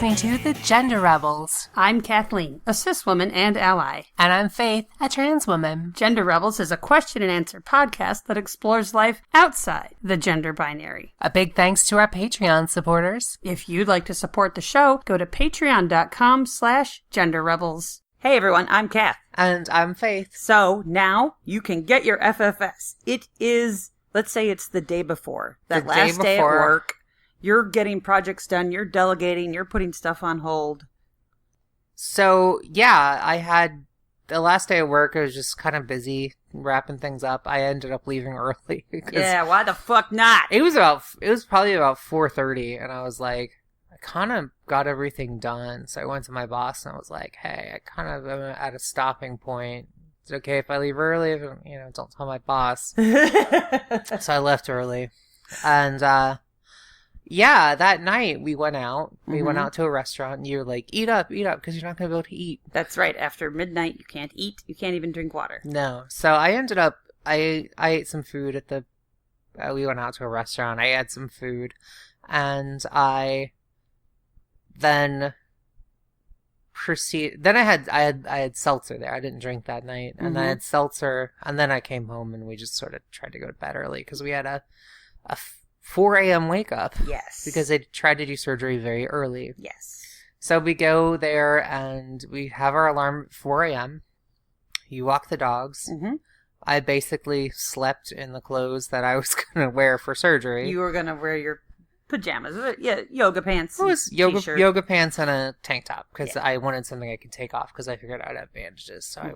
listening to The Gender Rebels. I'm Kathleen, a cis woman and ally. And I'm Faith, a trans woman. Gender Rebels is a question and answer podcast that explores life outside the gender binary. A big thanks to our Patreon supporters. If you'd like to support the show, go to patreon.com/genderrebels. Hey everyone, I'm Kath. And I'm Faith. So now you can get your FFS. It is, let's say it's the day before. That last day at work. You're getting projects done, you're delegating, you're putting stuff on hold. So, yeah, I had the last day of work, I was just kind of busy wrapping things up. I ended up leaving early. Yeah, why the fuck not? It was probably about 4:30, and I was like, I kind of got everything done. So I went to my boss, and I was like, hey, I kind of am at a stopping point. Is it okay if I leave early? Don't tell my boss. So I left early. And, yeah, that night we went out. We went out to a restaurant, and you were like, eat up, because you're not going to be able to eat. That's right. After midnight, you can't eat. You can't even drink water. No. So I ended up, I ate some food at the, we went out to a restaurant. I had some food, and I then I had seltzer there. I didn't drink that night. And I had seltzer, and then I came home, and we just sort of tried to go to bed early, because we had a 4 a.m. wake up. Yes. Because they tried to do surgery very early. Yes. So we go there and we have our alarm at 4 a.m. You walk the dogs. Mm-hmm. I basically slept in the clothes that I was going to wear for surgery. You were going to wear your pajamas. Yeah, yoga pants. It was yoga pants and a tank top because I wanted something I could take off because I figured I'd have bandages. So I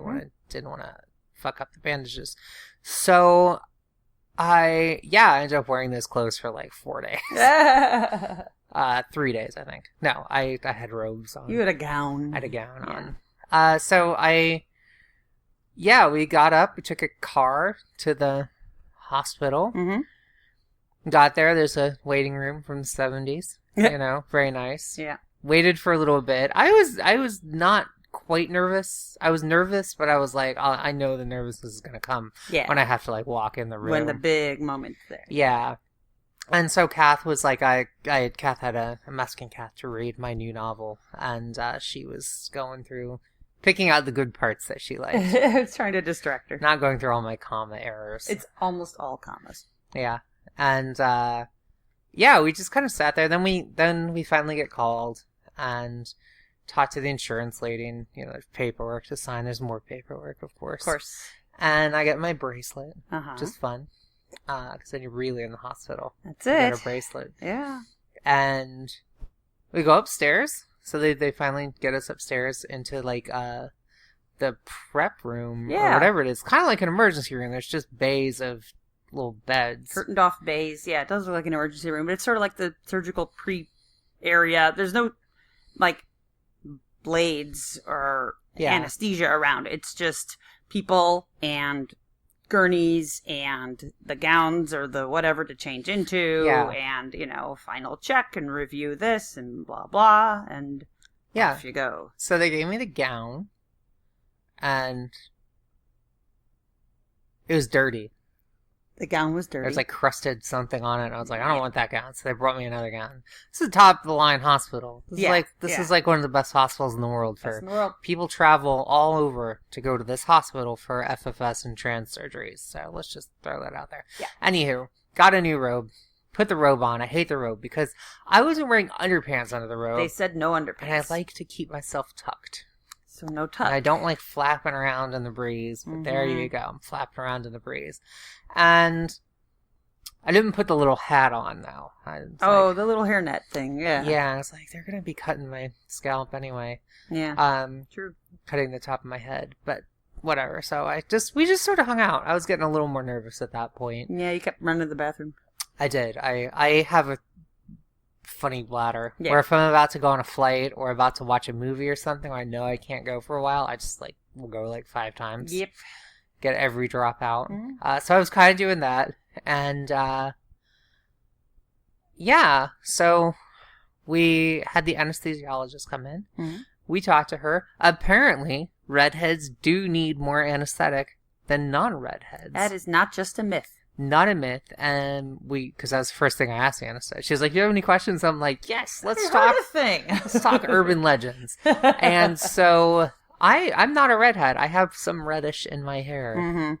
didn't want to fuck up the bandages. So I ended up wearing those clothes for like 4 days. 3 days, I think. No, I had robes on. You had a gown. I had a gown on. So we got up. We took a car to the hospital. Mm-hmm. Got there. There's a waiting room from the 70s. Very nice. Yeah. Waited for a little bit. I was not quite nervous. I was nervous, but I was like, I know the nervousness is going to come when I have to like walk in the room. When the big moment's there. Yeah. And so Kath was like, Kath had I'm asking Kath to read my new novel, and she was going through, picking out the good parts that she liked. I was trying to distract her. Not going through all my comma errors. It's almost all commas. Yeah. And, we just kind of sat there. Then we finally get called, and talked to the insurance lady, and there's paperwork to sign. There's more paperwork, of course. And I get my bracelet, which is fun, because then you're really in the hospital. That's you it. Get a bracelet. Yeah. And we go upstairs. So they finally get us upstairs into like the prep room or whatever it is. Kind of like an emergency room. There's just bays of little beds, curtained off bays. Yeah, it does look like an emergency room, but it's sort of like the surgical area. There's no like blades or anesthesia around. It's just people and gurneys and the gowns or the whatever to change into and final check and review this and blah blah and off you go. So they gave me the gown and it was dirty. The gown was dirty. There's like crusted something on it. And I was like, I don't want that gown. So they brought me another gown. This is a top of the line hospital. This is like one of the best hospitals in the world people travel all over to go to this hospital for FFS and trans surgeries. So let's just throw that out there. Yeah. Anywho, got a new robe. Put the robe on. I hate the robe because I wasn't wearing underpants under the robe. They said no underpants. And I like to keep myself tucked. So no tuck. And I don't like flapping around in the breeze, but there you go. I'm flapping around in the breeze. And I didn't put the little hat on, though. The little hairnet thing, yeah. Yeah, I was like, they're going to be cutting my scalp anyway. Yeah, true. Cutting the top of my head, but whatever. So we just sort of hung out. I was getting a little more nervous at that point. Yeah, you kept running to the bathroom. I did. I have a funny bladder where if I'm about to go on a flight or about to watch a movie or something where I know I can't go for a while, I just will go 5 times. Yep. Get every drop out. Mm-hmm. So I was kind of doing that. And so we had the anesthesiologist come in. Mm-hmm. We talked to her. Apparently, redheads do need more anesthetic than non-redheads. That is not just a myth. not a myth. And because that was the first thing I asked Anesthesia. She was like, "Do you have any questions?" I'm like, "Yes, let's talk. Let's talk urban legends." And so I'm not a redhead. I have some reddish in my hair. Mm-hmm.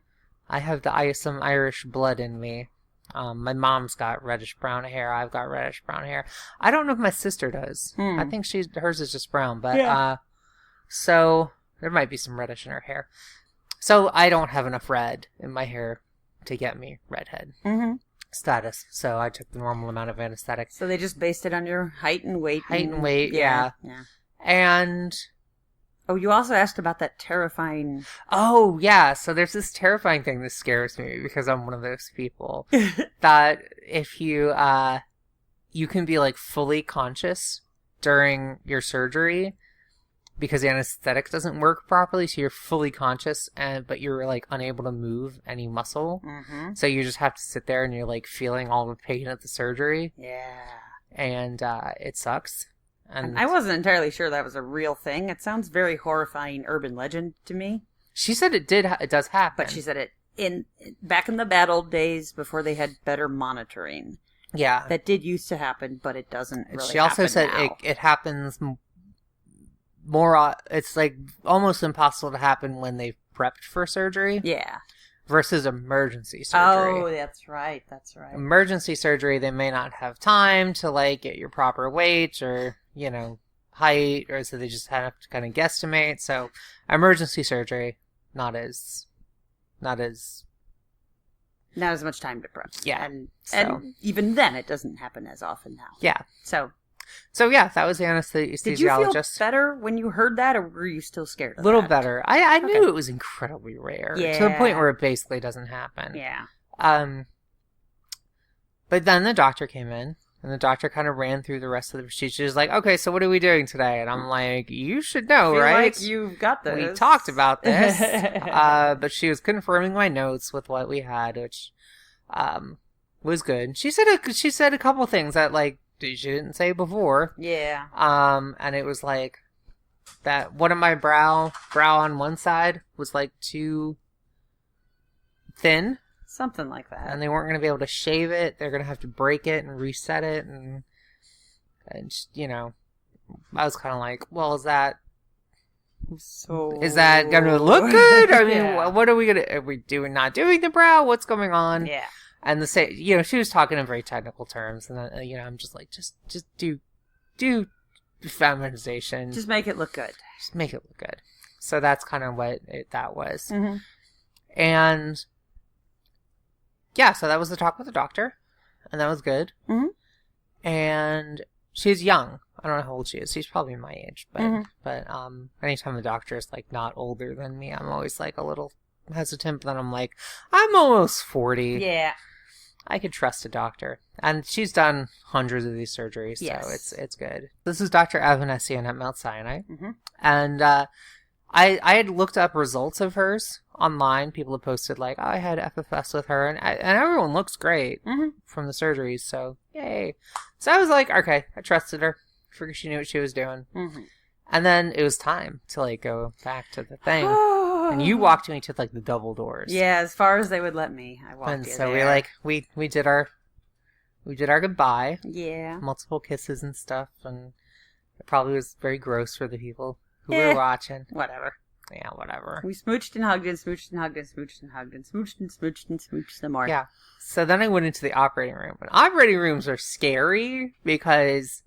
I have some Irish blood in me. My mom's got reddish brown hair. I've got reddish brown hair. I don't know if my sister does. I think hers is just brown, but so there might be some reddish in her hair. So I don't have enough red in my hair to get me redhead status. So I took the normal amount of anesthetic. So they just based it on your height and weight. Yeah. And oh, you also asked about that terrifying... Oh, yeah. So there's this terrifying thing that scares me because I'm one of those people that if you can be like fully conscious during your surgery because the anesthetic doesn't work properly. So you're fully conscious but you're like unable to move any muscle. Mm-hmm. So you just have to sit there and you're like feeling all the pain of the surgery. Yeah. And it sucks. And I wasn't entirely sure that was a real thing. It sounds very horrifying urban legend to me. She said it does happen. But she said it back in the bad old days before they had better monitoring. Yeah. That did used to happen, but it doesn't really happen. She also said it happens more, it's like almost impossible to happen when they've prepped for surgery. Yeah. Versus emergency surgery. Oh, that's right. Emergency surgery, they may not have time to like get your proper weight or, height, or so they just have to kind of guesstimate. So emergency surgery, not as much time to prep. Yeah. And even then it doesn't happen as often now. Yeah. So yeah, that was the anesthesiologist. Did you feel better when you heard that, or were you still scared of that? A little better. I knew it was incredibly rare. Yeah. To the point where it basically doesn't happen. Yeah. But then the doctor came in, and the doctor kind of ran through the rest of the procedure. She was like, "Okay, so what are we doing today?" And I'm like, "You should know, right? Like you've got this. We talked about this." But she was confirming my notes with what we had, which was good. She said a couple things that like she didn't say before. Yeah. And it was like that one of my brow on one side was like too thin. Something like that. And they weren't going to be able to shave it. They're going to have to break it and reset it. And I was kind of like, well, is that going to look good? I mean, what are we going to, are we not doing the brow? What's going on? Yeah. And she was talking in very technical terms, and then, I'm just like, just do feminization. Just make it look good. Just make it look good. So that's kind of what that was. Mm-hmm. And yeah, so that was the talk with the doctor, and that was good. Mm-hmm. And she's young. I don't know how old she is. She's probably my age, but anytime the doctor is like not older than me, I'm always like a little hesitant. But then I'm like, I'm almost 40. Yeah. I could trust a doctor. And she's done hundreds of these surgeries, yes. So it's good. This is Dr. Anesthesia at Mount Sinai. Mm-hmm. And I had looked up results of hers online. People have posted, like, I had FFS with her. And everyone looks great from the surgeries, so yay. So I was like, okay, I trusted her. I figured she knew what she was doing. Mm-hmm. And then it was time to, like, go back to the thing. And you walked me to, like, the double doors. Yeah, as far as they would let me. I walked and you so there. we did our goodbye. Yeah. Multiple kisses and stuff, and it probably was very gross for the people who were watching. Whatever. Yeah, whatever. We smooched and hugged and smooched and hugged and smooched and hugged and smooched and smooched and smooched some more. Yeah. So then I went into the operating room. And operating rooms are scary because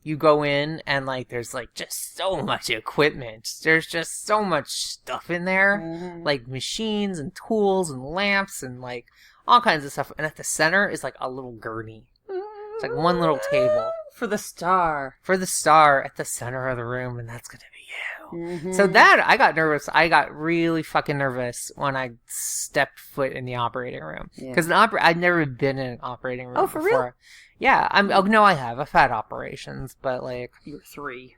you go in and like there's like just so much equipment. There's just so much stuff in there. Mm-hmm. Like machines and tools and lamps and like all kinds of stuff. And at the center is like a little gurney. It's like one little table. For the star at the center of the room, and that's going to be you. Mm-hmm. So that, I got nervous. I got really fucking nervous when I stepped foot in the operating room. Because I'd never been in an operating room before. For real? Yeah. No, I have. I've had operations, but like... You were 3.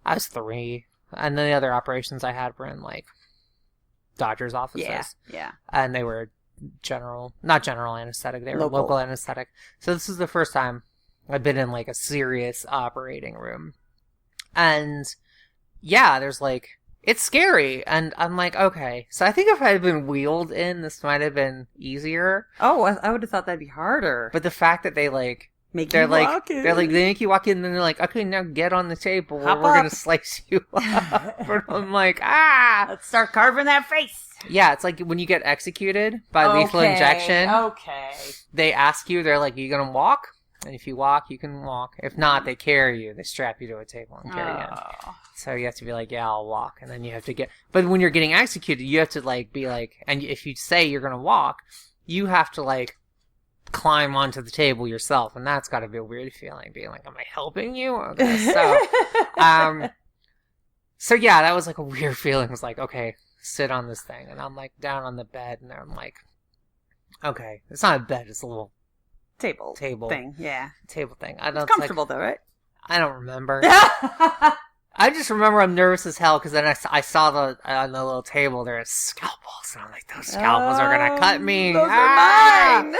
I was 3. And then the other operations I had were in like doctor's offices. Yeah. And they were not general anesthetic. They were local anesthetic. So this is the first time I've been in like a serious operating room. And yeah, there's like, it's scary. And I'm like, okay. So I think if I had been wheeled in, this might have been easier. Oh, I would have thought that'd be harder. But the fact that they like... They're like, they make you walk in, and then they're like, okay, now get on the table, or we're gonna slice you up. But I'm like, let's start carving that face. Yeah, it's like when you get executed by lethal injection. Okay. They ask you, they're like, are you gonna walk? And if you walk, you can walk. If not, they carry you. They strap you to a table and carry you in. So you have to be like, yeah, I'll walk, and then you have to get. But when you're getting executed, you have to like be like, and if you say you're gonna walk, you have to like climb onto the table yourself, and that's got to be a weird feeling, being like, am I helping you? Okay, so yeah, that was like a weird feeling. It was like, okay, sit on this thing, and I'm like down on the bed, and I'm like, okay, it's not a bed, it's a little table thing. Yeah, table thing. I don't. It's comfortable though, right? I don't remember. I just remember I'm nervous as hell because then I saw on the little table there are scalpels, and I'm like, those scalpels are gonna cut me. Those are mine.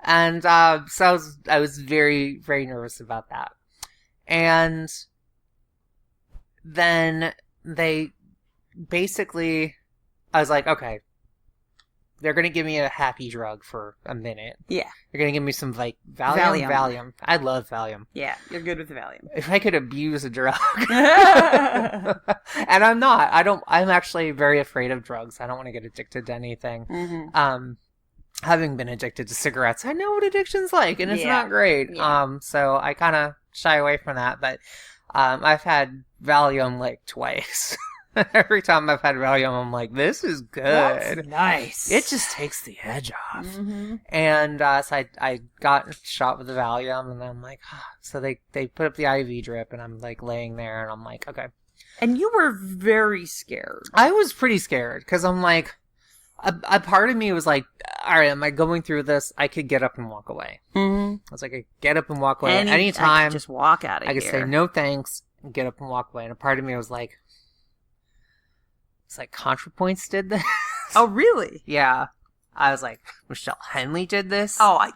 And so I was very, very nervous about that. And then they basically, I was like, okay, they're going to give me a happy drug for a minute. Yeah. They're going to give me some, like, Valium. I love Valium. Yeah, you're good with the Valium. If I could abuse a drug. And I'm not. I'm actually very afraid of drugs. I don't want to get addicted to anything. Mm-hmm. Having been addicted to cigarettes, I know what addiction's like, and it's not great. Yeah. So I kind of shy away from that, but I've had Valium like twice. Every time I've had Valium, I'm like, this is good. That's nice. It just takes the edge off. Mm-hmm. And so I got shot with the Valium, and I'm like, so they put up the IV drip, and I'm like laying there, and I'm like, okay. And you were very scared. I was pretty scared, because I'm like, a part of me was like, all right, am I going through this? I could get up and walk away. Mm-hmm. I was like, I could get up and walk away anytime. I could just walk out of here. I could say no thanks and get up and walk away. And a part of me was like, it's like ContraPoints did this. Oh, really? Yeah. I was like, Michelle Henley did this. Oh, I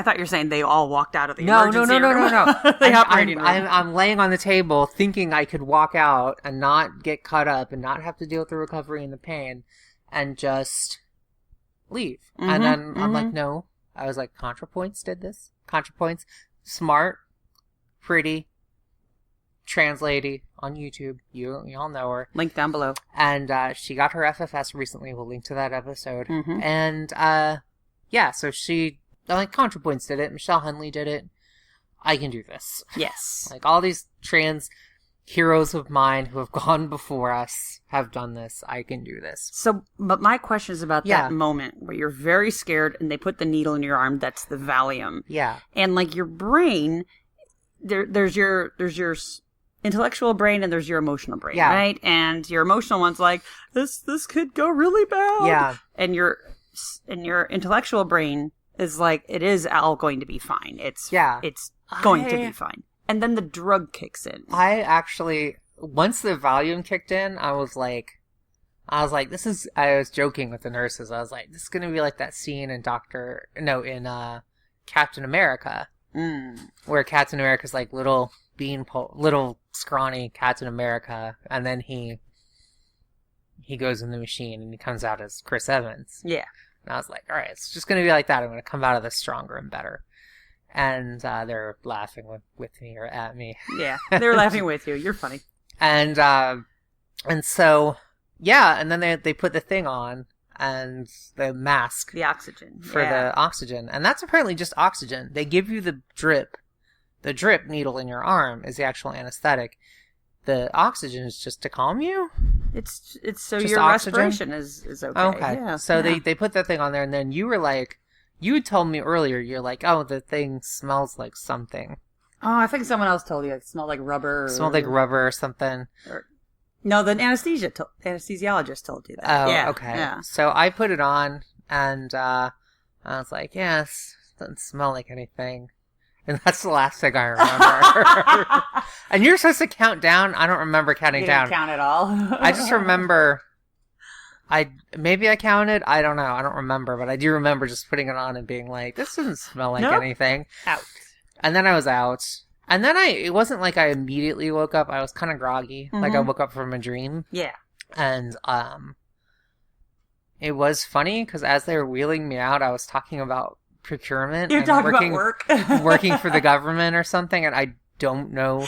thought you were saying they all walked out of the emergency room. No. I'm laying on the table thinking I could walk out and not get cut up and not have to deal with the recovery and the pain. And just leave. Mm-hmm, and then I'm like, no. I was like, ContraPoints did this. ContraPoints. Smart. Pretty. Trans lady on YouTube. You all know her. Link down below. And she got her FFS recently. We'll link to that episode. Mm-hmm. And yeah, so I'm like, ContraPoints did it. Michelle Henley did it. I can do this. Yes. Like all these trans heroes of mine who have gone before us have done this. I can do this. So, but my question is about that moment where you're very scared and they put the needle in your arm. That's the Valium. Yeah. And like your brain, there's your intellectual brain and there's your emotional brain, right? And your emotional one's like, this could go really bad. Yeah. And your intellectual brain is like, it is all going to be fine. It's going to be fine. And then the drug kicks in. I actually, once the Valium kicked in, I was like, I was joking with the nurses. I was like, this is going to be like that scene in Captain America. Where Captain America's like little scrawny Captain America. And then he goes in the machine and he comes out as Chris Evans. Yeah. And I was like, all right, it's just going to be like that. I'm going to come out of this stronger and better. And they're laughing with me or at me. Yeah, they're laughing with you. You're funny. And so, yeah, and then they put the thing on and the mask. The oxygen. For the oxygen. And that's apparently just oxygen. They give you the drip. The drip needle in your arm is the actual anesthetic. The oxygen is just to calm you? It's so just your oxygen? Respiration is okay. Okay. Yeah, so they put that thing on there, and then you were like, you told me earlier, you're like, oh, the thing smells like something. Oh, I think someone else told you it smelled like rubber. Smelled like rubber or something. No, the anesthesiologist told you that. Oh, yeah, okay. Yeah. So I put it on, and I was like, yes, doesn't smell like anything. And that's the last thing I remember. And you're supposed to count down. I don't remember counting down. You didn't count at all. I just remember... Maybe I counted. I don't know. I don't remember, but I do remember just putting it on and being like, "This doesn't smell like anything." Out. And then I was out. And then it wasn't like I immediately woke up. I was kind of groggy, like I woke up from a dream. Yeah. And it was funny because as they were wheeling me out, I was talking about procurement. You're and talking about work. working for the government or something, and I don't know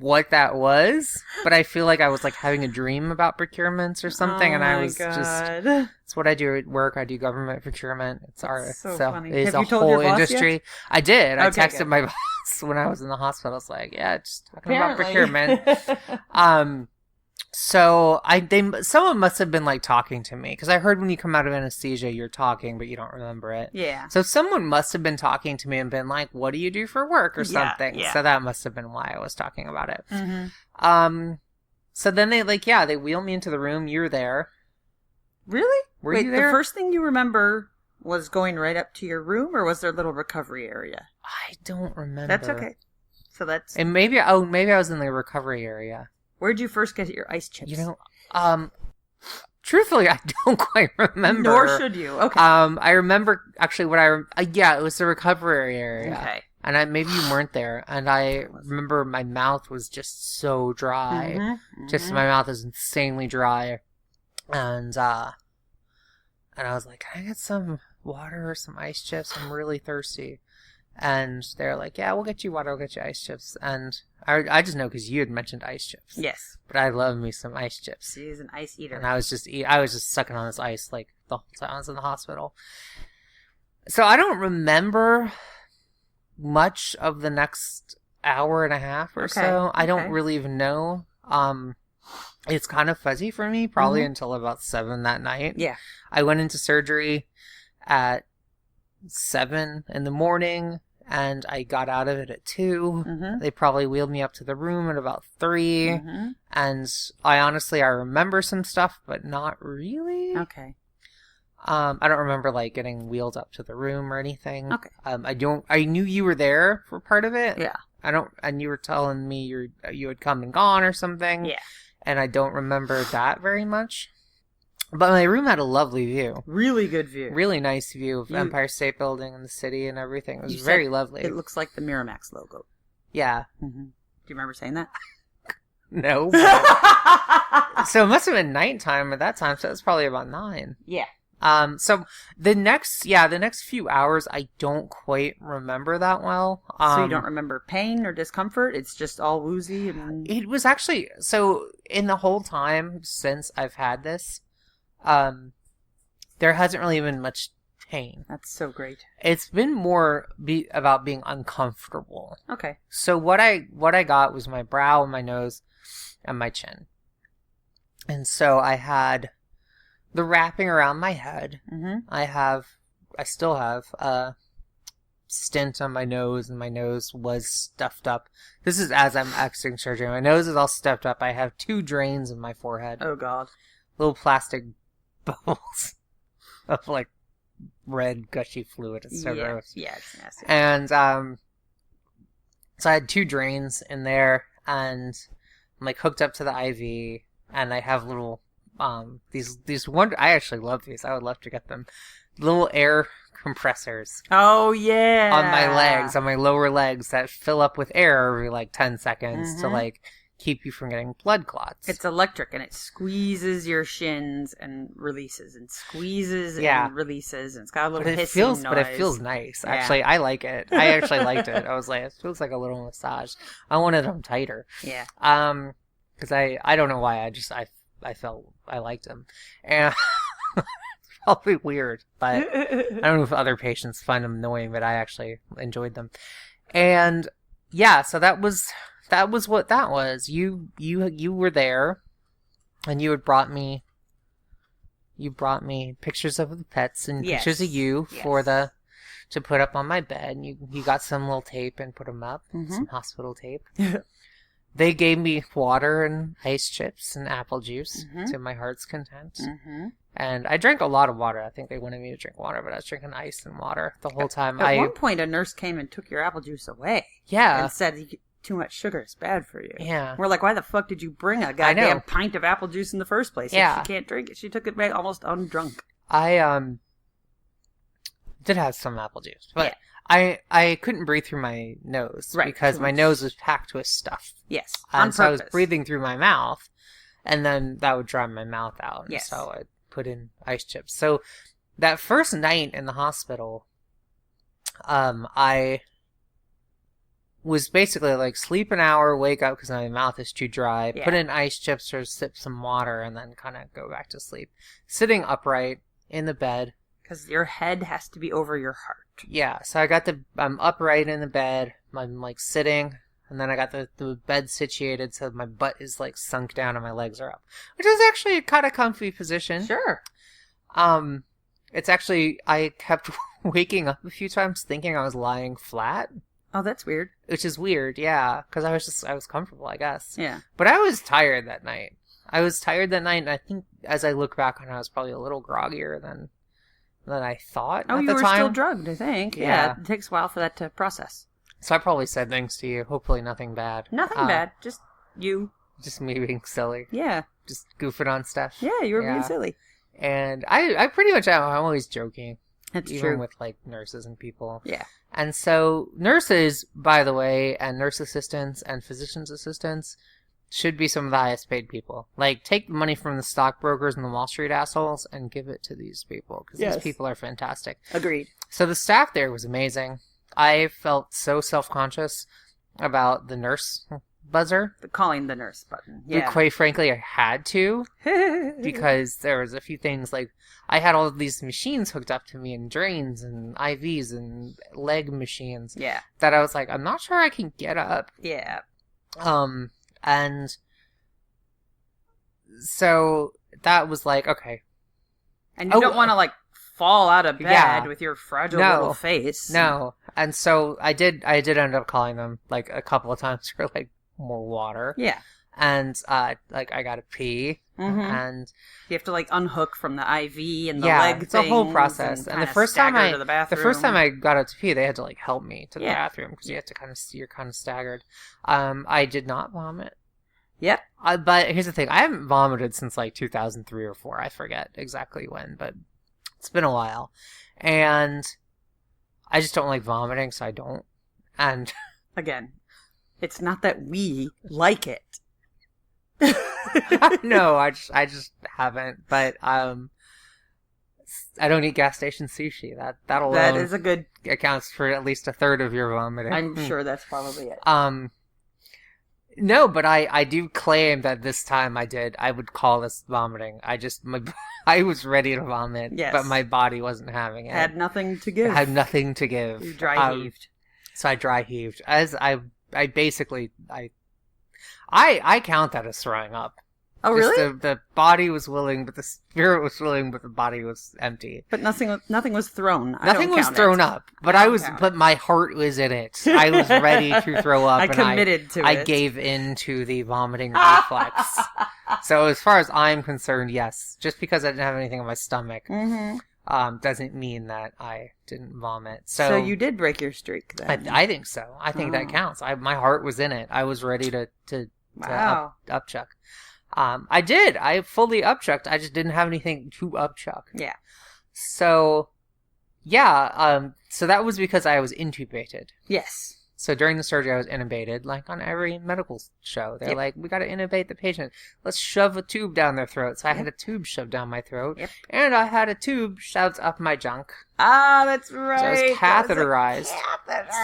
what that was, but I feel like I was like having a dream about procurements or something, and I was just, it's what I do at work. I do government procurement. It's so funny. It's Have a you told whole your boss industry. yet? I did. I Okay, texted good. my boss when I was in the hospital. I was like, yeah, just talking about Apparently. procurement. So someone must have been like talking to me because I heard when you come out of anesthesia, you're talking, but you don't remember it. Yeah. So someone must have been talking to me and been like, "What do you do for work?" or something. Yeah. So that must have been why I was talking about it. Mm-hmm. So then they they wheel me into the room. You're there. Really? Were you there? The first thing you remember was going right up to your room, or was there a little recovery area? I don't remember. That's okay. So that's... And maybe I was in the recovery area. Where'd you first get your ice chips? Truthfully, I don't quite remember. Nor should you. Okay. I remember actually it was the recovery area. Okay. And maybe you weren't there. And I remember my mouth was just so dry. Mm-hmm. Just my mouth is insanely dry. And I was like, "Can I get some water or some ice chips? I'm really thirsty." And they're like, "Yeah, we'll get you water, we'll get you ice chips." And I just know because you had mentioned ice chips. Yes. But I love me some ice chips. She's an ice eater. And I was just sucking on this ice like the whole time I was in the hospital. So I don't remember much of the next hour and a half or so. I don't really even know. It's kind of fuzzy for me, probably until about 7 that night. Yeah. I went into surgery at 7 in the morning, and I got out of it at 2. Mm-hmm. They probably wheeled me up to the room at about 3. Mm-hmm. And I remember some stuff, but not really. Okay. I don't remember like getting wheeled up to the room or anything. Okay. I knew you were there for part of it. Yeah. And you were telling me you had come and gone or something. Yeah. And I don't remember that very much. But my room had a lovely view. Really good view. Really nice view of Empire State Building and the city and everything. It was very lovely. It looks like the Miramax logo. Yeah. Mm-hmm. Do you remember saying that? No. So it must have been nighttime at that time, so it was probably about 9. Yeah. So the next few hours, I don't quite remember that well. So you don't remember pain or discomfort? It's just all woozy and... It was actually, so in the whole time since I've had this, there hasn't really been much pain. That's so great. It's been more about being uncomfortable. Okay. So what I got was my brow, my nose, and my chin. And so I had the wrapping around my head. Mm-hmm. I still have a stint on my nose, and my nose was stuffed up. This is as I'm exiting surgery. My nose is all stuffed up. I have 2 drains in my forehead. Oh, God. Little plastic bubbles of like red gushy fluid. It's so gross. Yeah, it's nasty. And so I had 2 drains in there, and I'm like hooked up to the IV, and I have little these wonder. I actually love these. I would love to get them. Little air compressors. Oh yeah. On my legs, on my lower legs, that fill up with air every like 10 seconds to like keep you from getting blood clots. It's electric, and it squeezes your shins and releases and squeezes and releases, and it's got a little hissing noise. But it feels nice. Yeah. Actually, I like it. I actually liked it. I was like, it feels like a little massage. I wanted them tighter. Yeah. Because I don't know why. I felt I liked them, and it's probably weird, but I don't know if other patients find them annoying, but I actually enjoyed them. And yeah, so that was what that was. You were there, and you had brought me pictures of the pets and pictures of you to put up on my bed. And you got some little tape and put them up, some hospital tape. They gave me water and ice chips and apple juice to my heart's content. And I drank a lot of water. I think they wanted me to drink water, but I was drinking ice and water the whole time. At one point, a nurse came and took your apple juice away. Yeah. And said, too much sugar is bad for you. Yeah. We're like, why the fuck did you bring a goddamn pint of apple juice in the first place? Yeah. If she can't drink it. She took it back almost undrunk. I did have some apple juice, but I couldn't breathe through my nose because my nose was packed with stuff. Yes, and so I was breathing through my mouth, And then that would dry my mouth out. And Yes. so I'd put in ice chips. So that first night in the hospital, I was basically like sleep an hour, wake up because my mouth is too dry, Yeah. put in ice chips or sip some water, and then kind of go back to sleep. Sitting upright in the bed. Because your head has to be over your heart. Yeah, so I'm upright in the bed. I'm like sitting, and then I got the bed situated so my butt is like sunk down and my legs are up, which is actually a kind of comfy position. Sure. It's actually, I kept waking up a few times thinking I was lying flat. Oh, that's weird. Which is weird, yeah, because I was comfortable, I guess. Yeah. But I was tired that night. And I think as I look back on it, I was probably a little groggier than I thought at the time. Oh, you were still drugged, I think. Yeah. It takes a while for that to process. So I probably said things to you. Hopefully nothing bad. Nothing bad. Just you. Just me being silly. Yeah. Just goofing on stuff. Yeah, you were being silly. And I pretty much am. I'm always joking. That's even true. with like nurses and people. Yeah. And so nurses, by the way, and nurse assistants and physician's assistants should be some of the highest paid people. Like, take the money from the stockbrokers and the Wall Street assholes and give it to these people, because these people are fantastic. Agreed. So the staff there was amazing. I felt so self-conscious about the nurse buzzer. Calling the nurse button. Yeah. But quite frankly, I had to, because there was a few things, like, I had all of these machines hooked up to me, and drains, and IVs, and leg machines. Yeah. That I was like, I'm not sure I can get up. Yeah. And so that was like, okay. And you don't want to, like, fall out of bed with your fragile little face. No. And so I did end up calling them, like, a couple of times for, like, more water. Yeah. And, like, I gotta pee. Mm-hmm. And you have to, like, unhook from the IV and the yeah, leg it's a whole process. And the first time I got out to pee, they had to, like, help me to the bathroom, because you have to you're kind of staggered. I did not vomit. Yep. But here's the thing. I haven't vomited since, like, 2003 or 4. I forget exactly when, but it's been a while. And I just don't like vomiting, so I don't. And again, it's not that we like it. No, I just haven't. But I don't eat gas station sushi. That alone That is a good accounts for at least a third of your vomiting. I'm sure that's probably it. No, but I do claim that this time I would call this vomiting. I was ready to vomit, yes, but my body wasn't having it. Had nothing to give. Had nothing to give. You dry heaved. So I dry heaved. As I basically I count that as throwing up. Oh, Just really? The body was willing, but the spirit was willing, but the body was empty. But nothing was thrown. Nothing was thrown up, but but my heart was in it. I was ready to throw up. I committed to it. I gave in to the vomiting reflex. So as far as I'm concerned, yes. Just because I didn't have anything in my stomach, doesn't mean that I didn't vomit. So you did break your streak then. I think so. I think that counts. My heart was in it. I was ready to upchuck. I did. I fully upchucked. I just didn't have anything to upchuck. Yeah. So, yeah. So that was because I was intubated. Yes. So during the surgery, I was intubated, like on every medical show. They're like, we got to intubate the patient. Let's shove a tube down their throat. So I had a tube shoved down my throat. Yep. And I had a tube shoved up my junk. Ah, that's right. So I was catheterized.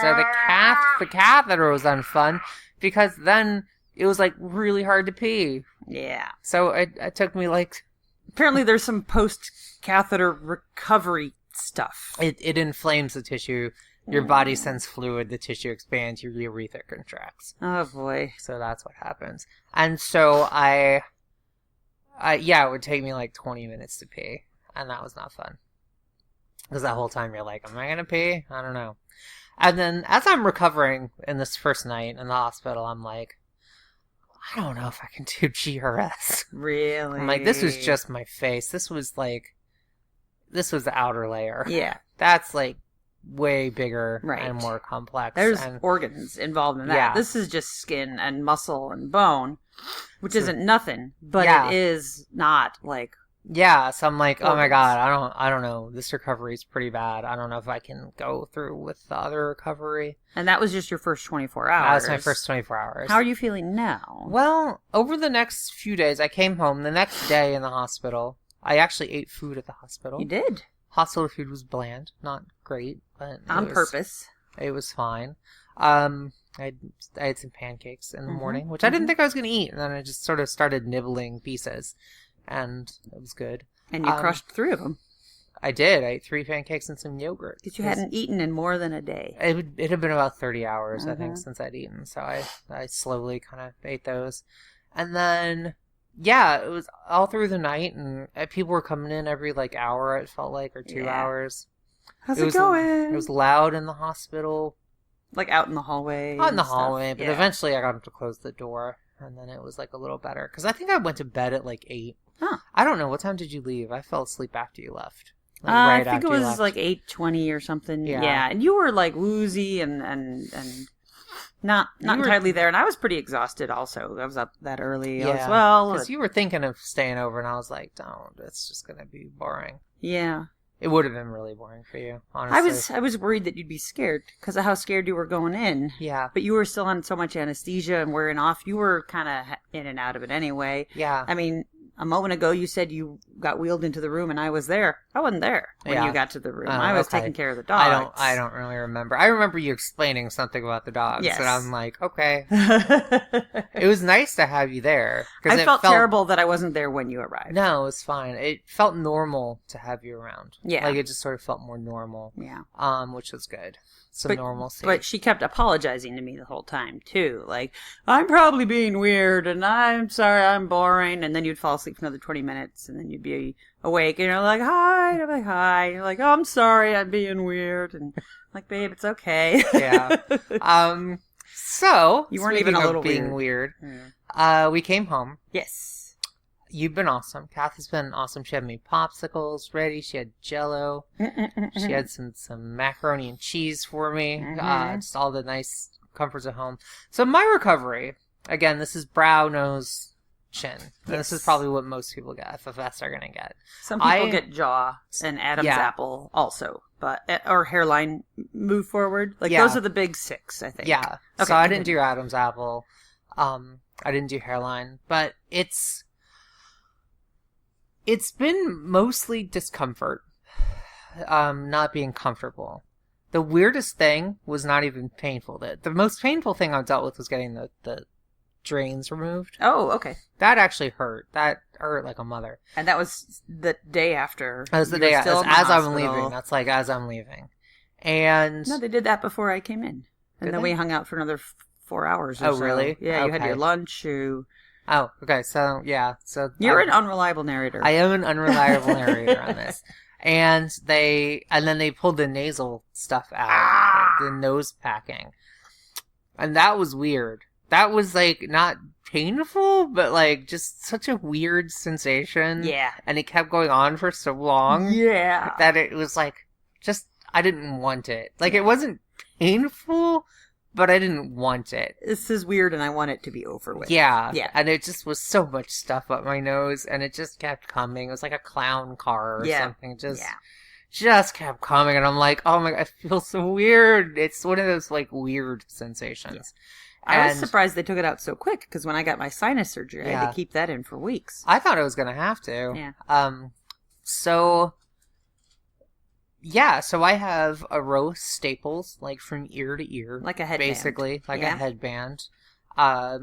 So the catheter was unfun, because then it was, like, really hard to pee. Yeah. So it took me, like... Apparently there's some post-catheter recovery stuff. It inflames the tissue. Your body sends fluid. The tissue expands. Your urethra contracts. Oh, boy. So that's what happens. And so it would take me, like, 20 minutes to pee. And that was not fun. Because that whole time you're like, am I going to pee? I don't know. And then as I'm recovering in this first night in the hospital, I'm like... I don't know if I can do GRS. Really? I'm like, this was just my face. This was the outer layer. Yeah. That's, like, way bigger and more complex. There's organs involved in that. Yeah. This is just skin and muscle and bone, which isn't nothing, but it is not, like, Yeah, so I'm like, oh my organs. God, I don't know. This recovery is pretty bad. I don't know if I can go through with the other recovery. And that was just your first 24 That hours. was my first 24 hours. How are you feeling now? Well, over the next few days, I came home. The next day in the hospital, I actually ate food at the hospital. You did? Hospital food was bland, not great, but On purpose. It was fine. I had some pancakes in the morning, which I didn't think I was going to eat, and then I just sort of started nibbling pieces, and it was good. And you crushed 3 of them. I did. I ate 3 pancakes and some yogurt. Because you hadn't eaten in more than a day. It had been about 30 hours, I think, since I'd eaten, so I slowly kind of ate those. And then, yeah, it was all through the night, and people were coming in every, hour, it felt like, or 2 hours. How's it going? It was loud in the hospital. Like out in the hallway? Out in the hallway, but eventually I got them to close the door, and then it was, a little better. Because I think I went to bed at, 8. Huh. I don't know. What time did you leave? I fell asleep after you left. I think it was 8:20 or something. Yeah. And you were woozy and not entirely there. And I was pretty exhausted also. I was up that early as well. Because you were thinking of staying over, and I was like, don't. It's just going to be boring. Yeah. It would have been really boring for you, honestly. I was worried that you'd be scared because of how scared you were going in. Yeah. But you were still on so much anesthesia and wearing off. You were kind of in and out of it anyway. Yeah. I mean, a moment ago you said you got wheeled into the room and I was there. I wasn't there when you got to the room. I was taking care of the dogs. I don't really remember. I remember you explaining something about the dogs. Yes. And I'm like, okay. It was nice to have you there. I felt terrible that I wasn't there when you arrived. No, it was fine. It felt normal to have you around. Yeah. It just sort of felt more normal. Yeah. Which was good. Some normalcy. But she kept apologizing to me the whole time, too. I'm probably being weird, and I'm sorry I'm boring. And then you'd fall asleep for another 20 minutes, and then you'd be awake, and you're like, hi. And I'm like, hi. And you're like, oh, I'm sorry I'm being weird. And I'm like, babe, it's okay. Yeah. So, you weren't even a little being weird. We came home. Yes. You've been awesome. Kathy's been awesome. She had me popsicles ready. She had Jell-O. She had some macaroni and cheese for me. Just all the nice comforts of home. So my recovery, again, this is brow, nose, chin. Yes. This is probably what most people get. FFS are going to get. Some people get jaw and Adam's apple also, or hairline move forward. Those are the big 6, I think. Yeah. Okay, so I didn't do Adam's apple. I didn't do hairline, but it's been mostly discomfort, not being comfortable. The weirdest thing was not even painful. The most painful thing I dealt with was getting the drains removed. Oh, okay. That actually hurt. That hurt like a mother. And that was the day after. That was the day as I'm leaving. That's as I'm leaving. And no, they did that before I came in. And then we hung out for another 4 hours or so. Oh, really? Yeah, you had your lunch. Oh, okay. So, yeah. So you're an unreliable narrator. I am an unreliable narrator on this. And then they pulled the nasal stuff out, the nose packing. And that was weird. That was not painful, but just such a weird sensation. Yeah. And it kept going on for so long. Yeah. That it was I didn't want it. It wasn't painful, but I didn't want it. This is weird and I want it to be over with. Yeah. Yeah. And it just was so much stuff up my nose and it just kept coming. It was like a clown car or something. Just kept coming and I'm like, oh my God, I feel so weird. It's one of those weird sensations. Yeah. I was surprised they took it out so quick because when I got my sinus surgery, I had to keep that in for weeks. I thought I was going to have to. Yeah. So I have a row of staples, from ear to ear. Like a headband. Basically, a headband. I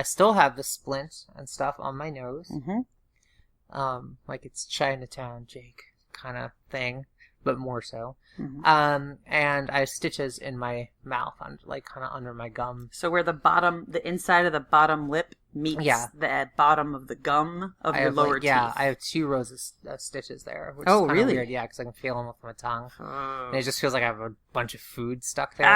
still have the splint and stuff on my nose. Mm-hmm. It's Chinatown Jake kind of thing, but more so. Mm-hmm. And I have stitches in my mouth, kind of under my gum. So where the inside of the bottom lip meets the bottom of the gum of your lower teeth. Yeah, I have 2 rows of stitches there. Which is really? Weird, yeah, because I can feel them with my tongue. And it just feels like I have a bunch of food stuck there.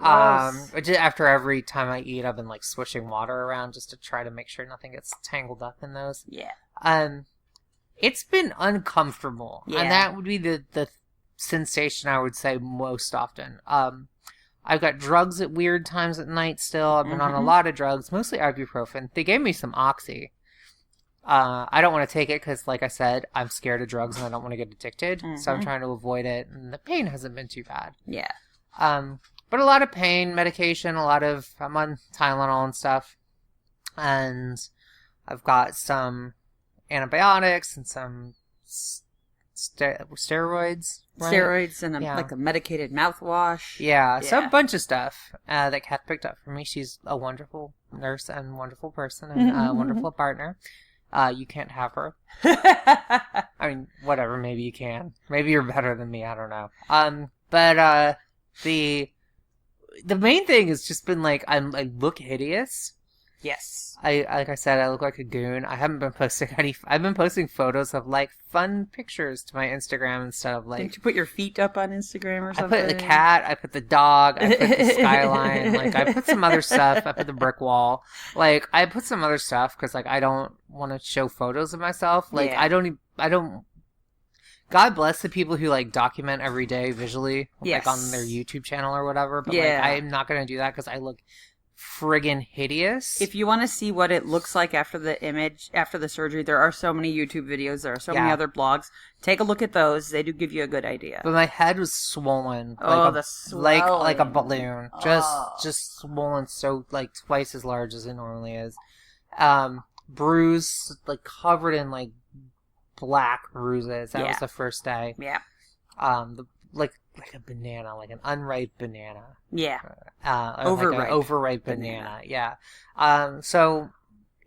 After every time I eat, I've been swishing water around just to try to make sure nothing gets tangled up in those. Yeah. It's been uncomfortable. Yeah. And that would be the sensation I would say most often. I've got drugs at weird times at night still. I've been on a lot of drugs, mostly ibuprofen. They gave me some Oxy. I don't want to take it because, like I said, I'm scared of drugs and I don't want to get addicted. Mm-hmm. So I'm trying to avoid it. And the pain hasn't been too bad. Yeah. But a lot of pain medication, I'm on Tylenol and stuff. And I've got some antibiotics and some steroids. Right? Steroids and like a medicated mouthwash. Yeah, so a bunch of stuff that Kat picked up for me. She's a wonderful nurse and wonderful person and a wonderful partner. You can't have her. I mean, whatever, maybe you can. Maybe you're better than me, I don't know. But the main thing has just been like, I look hideous. Yes. Like I said, I look like a goon. I haven't been posting I've been posting photos of like fun pictures to my Instagram instead of like. Didn't you put your feet up on Instagram or something? I put the cat, I put the dog, I put the skyline, like I put some other stuff. I put the brick wall. Like I put some other stuff because like I don't want to show photos of myself. Like I don't. God bless the people who like document every day visually, like on their YouTube channel or whatever. But like I'm not gonna do that because I look friggin' hideous. If you want to see what it looks like after the surgery, there are so many YouTube videos, there are so many other blogs. Take a look at those. They do give you a good idea. But my head was swollen. The swelling. Like a balloon. Just swollen so like twice as large as it normally is. Bruise, like covered in like black bruises. That was the first day. Yeah. Like a banana, like an unripe banana. Yeah. Overripe. Like an overripe banana. Yeah. So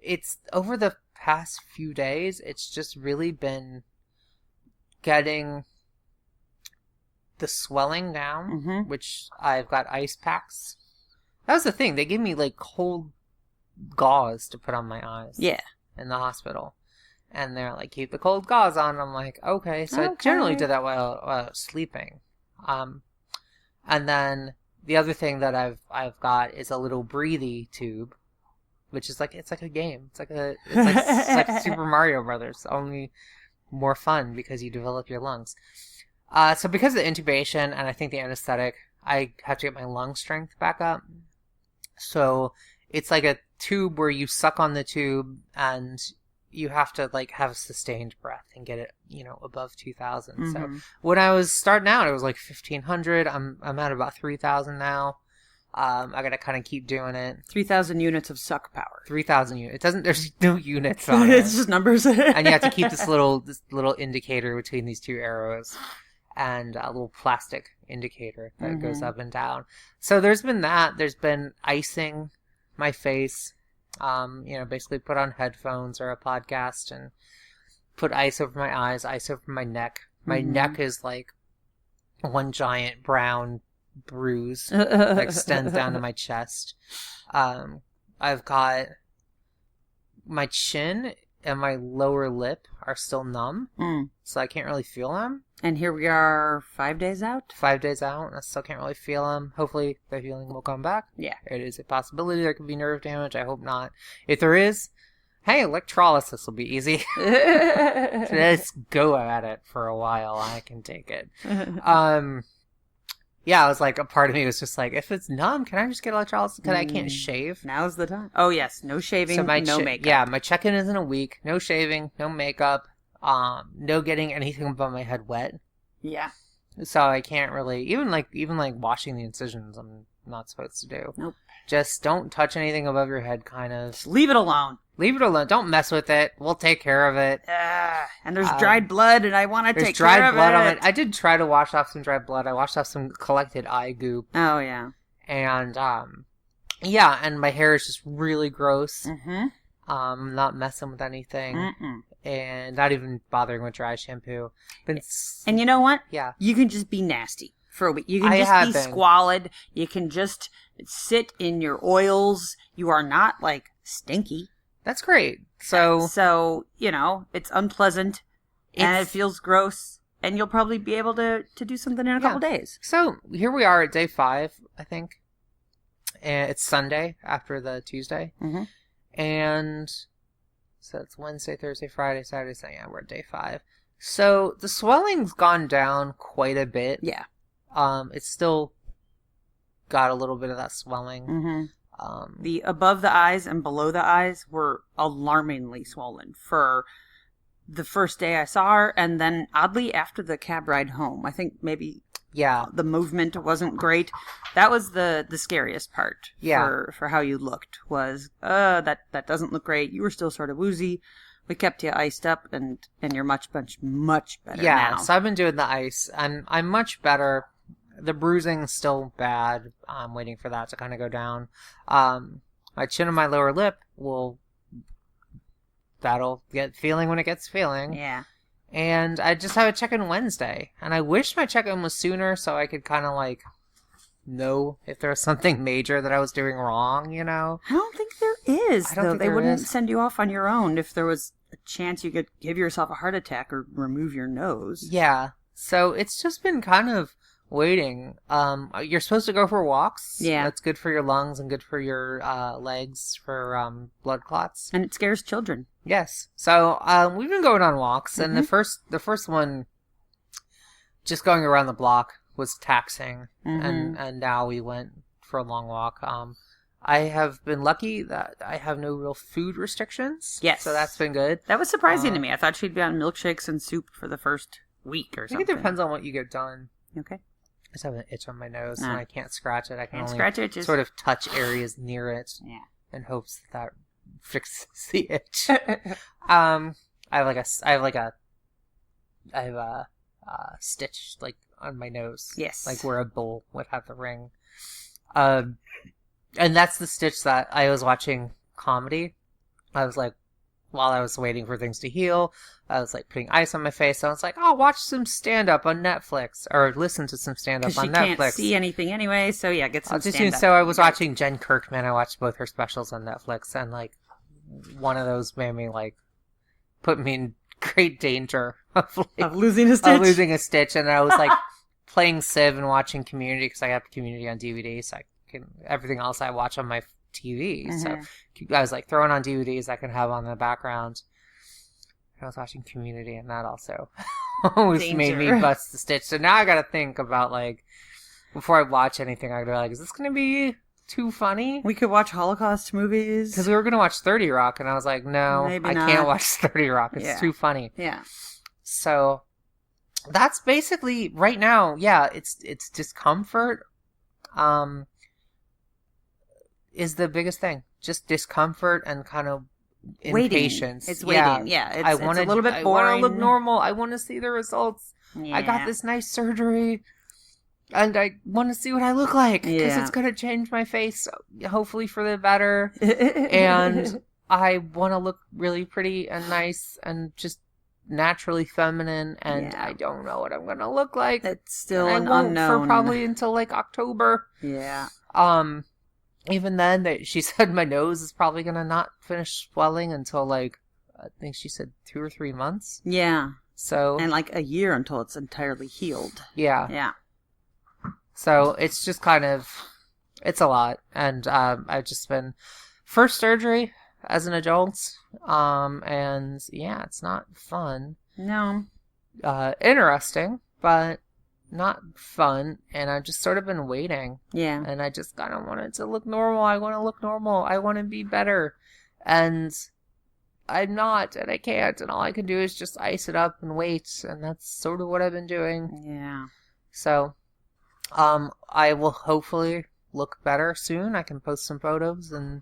it's over the past few days, it's just really been getting the swelling down, which I've got ice packs. That was the thing. They gave me like cold gauze to put on my eyes. Yeah. In the hospital. And they're like, keep the cold gauze on. I'm like, okay. So I generally did that while I was sleeping. And then the other thing that I've got is a little breathy tube, which is like, it's like a game. It's like Super Mario Brothers, only more fun because you develop your lungs. So because of the intubation and I think the anesthetic, I have to get my lung strength back up. So it's like a tube where you suck on the tube and you have to like have a sustained breath and get it, above 2,000. So when I was starting out, it was like 1,500. I'm at about 3,000 now. I gotta kind of keep doing it. 3,000 units of suck power. 3,000 units. There's no units on it. It's just numbers. And you have to keep this little indicator between these two arrows, and a little plastic indicator that goes up and down. So there's been that. There's been icing my face. Basically put on headphones or a podcast and put ice over my eyes, ice over my neck. My neck is like one giant brown bruise that extends down to my chest. I've got my chin and my lower lip are still numb, so I can't really feel them. And here we are 5 days out? 5 days out, and I still can't really feel them. Hopefully the healing will come back. Yeah. It is a possibility there could be nerve damage. I hope not. If there is, hey, electrolysis will be easy. Let's go at it for a while. I can take it. Yeah, I was like, a part of me was just like, if it's numb, can I just get electrolysis? Because I can't shave. Now's the time. Oh, yes. No shaving, no makeup. Yeah, my check-in is in a week. No shaving, no makeup, no getting anything above my head wet. Yeah. So I can't really, even like washing the incisions, I'm not supposed to do. Nope. Just don't touch anything above your head, kind of. Just leave it alone. Leave it alone. Don't mess with it. We'll take care of it. And there's dried blood, and I want to take care of it. There's dried blood on it. I did try to wash off some dried blood. I washed off some collected eye goop. Oh, yeah. And, and my hair is just really gross. Not messing with anything. And not even bothering with dry shampoo. And you know what? Yeah. You can just be nasty for a week. You can just be squalid. You can just sit in your oils. You are not, like, stinky. That's great. So, it's unpleasant and it feels gross, and you'll probably be able to do something in a couple days. So here we are at day 5, I think. And it's Sunday after the Tuesday. And so it's Wednesday, Thursday, Friday, Saturday, Sunday. Yeah, we're at day 5. So the swelling's gone down quite a bit. Yeah. It's still got a little bit of that swelling. The above the eyes and below the eyes were alarmingly swollen for the first day I saw her, and then oddly after the cab ride home. I think maybe the movement wasn't great. That was the scariest part for how you looked, was that doesn't look great. You were still sort of woozy. We kept you iced up, and you're much better now. Yeah, so I've been doing the ice, and I'm much better. The bruising's still bad. I'm waiting for that to kind of go down. My chin and my lower lip that'll get feeling when it gets feeling. Yeah. And I just have a check-in Wednesday. And I wish my check-in was sooner so I could kind of like know if there was something major that I was doing wrong, you know? I don't think there is, though. They wouldn't send you off on your own if there was a chance you could give yourself a heart attack or remove your nose. Yeah. So it's just been kind of waiting. You're supposed to go for walks. Yeah. That's good for your lungs and good for your legs for blood clots. And it scares children. Yes. So we've been going on walks, and the first one, just going around the block, was taxing, and now we went for a long walk. I have been lucky that I have no real food restrictions. Yes. So that's been good. That was surprising to me. I thought she'd be on milkshakes and soup for the first week or something. I think it depends on what you get done. Okay. I just have an itch on my nose, and I can't scratch it. I can only scratch it, just sort of touch areas near it in hopes that fixes the itch. I have a stitch like on my nose. Yes. Like where a bull would have the ring. And that's the stitch that I was watching comedy. I was like, while I was waiting for things to heal, I was like putting ice on my face. So I was like, oh, watch some stand-up on Netflix, or listen to some stand-up on Netflix. Because she can't see anything anyway, so yeah, get some stand-up. So I was watching Jen Kirkman. I watched both her specials on Netflix, and like one of those made me like put me in great danger of losing a stitch. And I was like playing Civ and watching Community, because I have Community on DVD, so I can everything else I watch on my TV. So I was like throwing on DVDs I can have on the background. I was watching Community, and that also always made me bust the stitch. So now I gotta think about, like, before I watch anything, I gotta be like, is this gonna be too funny? We could watch Holocaust movies. Because we were gonna watch 30 Rock, and I was like, no, I can't watch 30 Rock. It's too funny. Yeah. So that's basically right now. Yeah, it's discomfort. Is the biggest thing. Just discomfort and kind of impatience. It's waiting. Yeah. It's a little bit boring. I want to look normal. I want to see the results. Yeah. I got this nice surgery, and I want to see what I look like, because it's going to change my face, hopefully for the better. And I want to look really pretty and nice and just naturally feminine, and I don't know what I'm going to look like. It's still an unknown. For probably until like October. Yeah. Even then, she said my nose is probably going to not finish swelling until, like, I think she said 2 or 3 months. Yeah. So. And like a year until it's entirely healed. Yeah. Yeah. So it's just kind of, it's a lot. And I've just been, first surgery as an adult. And yeah, it's not fun. No. Interesting, but not fun, and I've just sort of been waiting. Yeah. And I just kind of want it to look normal. I want to look normal. I want to be better. And I'm not, and I can't, and all I can do is just ice it up and wait, and that's sort of what I've been doing. Yeah. So, I will hopefully look better soon. I can post some photos, and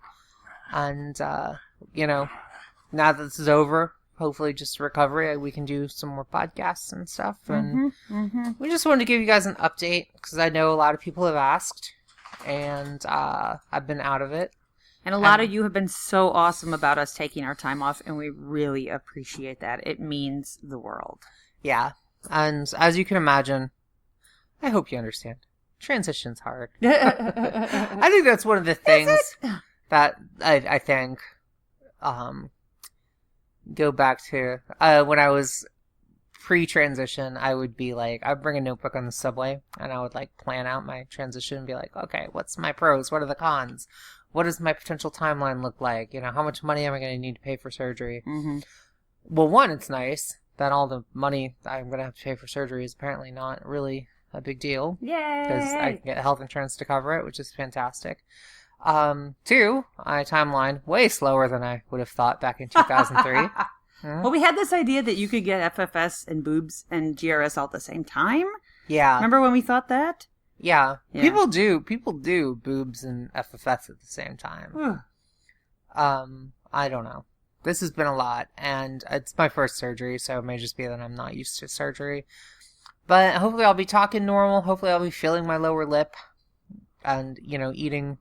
you know, now that this is over, hopefully just recovery, we can do some more podcasts and stuff. And we just wanted to give you guys an update, because I know a lot of people have asked, and I've been out of it. And a lot of you have been so awesome about us taking our time off, and we really appreciate that. It means the world. Yeah. And as you can imagine, I hope you understand, transition's hard. I think that's one of the things that I think go back to when I was pre-transition. I would be like, I'd bring a notebook on the subway, and I would like plan out my transition and be like, okay, what's my pros? What are the cons? What does my potential timeline look like? You know, how much money am I going to need to pay for surgery? Well, one, it's nice that all the money that I'm going to have to pay for surgery is apparently not really a big deal. Yay! Because I can get health insurance to cover it, which is fantastic. Two, my timeline way slower than I would have thought back in 2003. Well, we had this idea that you could get FFS and boobs and GRS all at the same time. Yeah. Remember when we thought that? Yeah. People do boobs and FFS at the same time. I don't know. This has been a lot, and it's my first surgery, so it may just be that I'm not used to surgery. But hopefully I'll be talking normal. Hopefully I'll be feeling my lower lip and, eating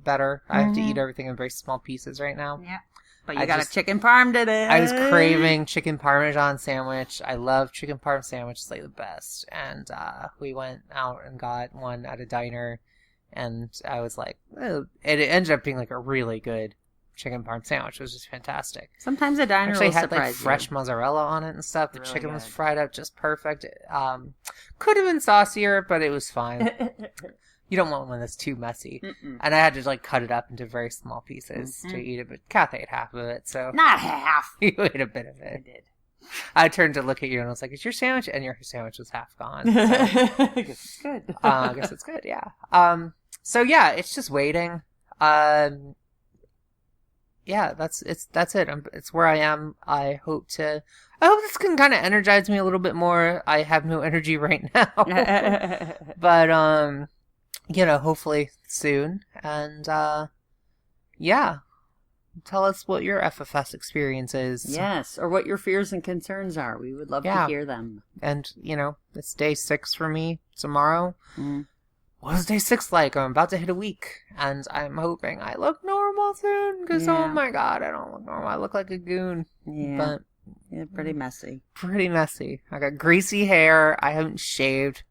better. I have to eat everything in very small pieces right now. Yeah. But you got a chicken parm today. I was craving chicken parmesan sandwich. I love chicken parm sandwich. It's like the best. And we went out and got one at a diner, and I was like, oh, it ended up being like a really good chicken parm sandwich. It was just fantastic. Sometimes a diner actually will had surprise like fresh you. mozzarella on it and stuff. The Really chicken good. was fried up just perfect. Could have been saucier, but it was fine. You don't want one that's too messy. Mm-mm. And I had to cut it up into very small pieces to eat it, but Kath ate half of it, so Not half. you ate a bit of it. I did. I turned to look at you and I was like, "Is your sandwich?" And your sandwich was half gone. So, I guess it's good. I guess it's good. Yeah. So yeah, it's just waiting. Yeah, that's it. It's where I am. I hope this can kind of energize me a little bit more. I have no energy right now, but hopefully soon. And yeah, tell us what your FFS experience is. Yes, or what your fears and concerns are. We would love to hear them. And it's day 6 for me tomorrow. Mm. What is day 6 like? I'm about to hit a week, and I'm hoping I look normal soon, because oh my god, I don't look normal. I look like a goon. Yeah. But yeah, pretty messy. Pretty messy. I got greasy hair. I haven't shaved.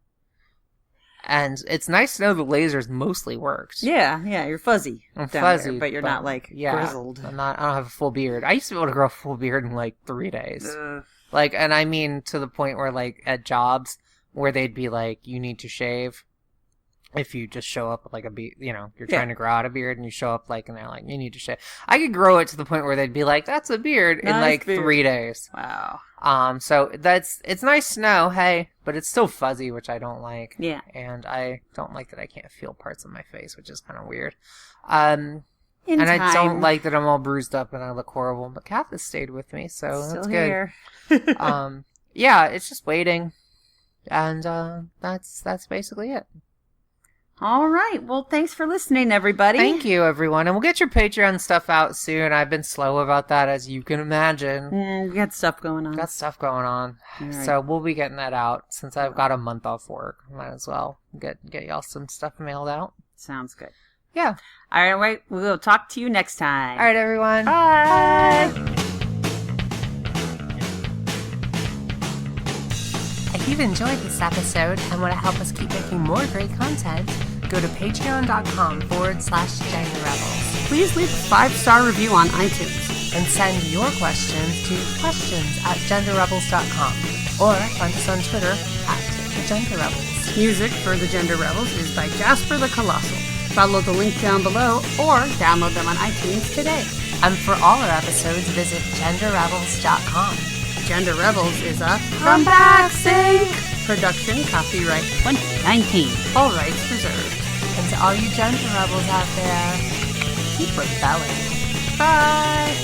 And it's nice to know the lasers mostly worked. Yeah, you're fuzzy. I'm down fuzzy, there, but you're not grizzled. I don't have a full beard. I used to be able to grow a full beard in 3 days. Ugh. And I mean to the point where at jobs where they'd be like, you need to shave. If you just show up with a beard, you're trying to grow out a beard and you show up and they're like, you need to shave. I could grow it to the point where they'd be like, that's a beard in Nice beard. 3 days. Wow. So it's nice to know, hey, but it's still fuzzy, which I don't like. Yeah. And I don't like that I can't feel parts of my face, which is kind of weird. In I time. don't like that I'm all bruised up and I look horrible, but Kath has stayed with me, so Still that's here. good. Yeah, it's just waiting. And that's basically it. All right. Well, thanks for listening, everybody. Thank you, everyone. And we'll get your Patreon stuff out soon. I've been slow about that, as you can imagine. We got stuff going on. Got stuff going on. Right. So we'll be getting that out. Since I've got a month off work, might as well get y'all some stuff mailed out. Sounds good. Yeah. All right. We'll talk to you next time. All right, everyone. Bye. If you've enjoyed this episode and want to help us keep making more great content, go to patreon.com/genderrebels. Please leave a 5-star review on iTunes. And send your questions to questions@genderrebels.com or find us on Twitter @thegenderrebels. Music for The Gender Rebels is by Jasper the Colossal. Follow the link down below or download them on iTunes today. And for all our episodes, visit genderrebels.com. Gender Rebels is a From Backsync production, copyright 2019. All rights reserved. And to all you gender rebels out there, keep rebelling. Bye.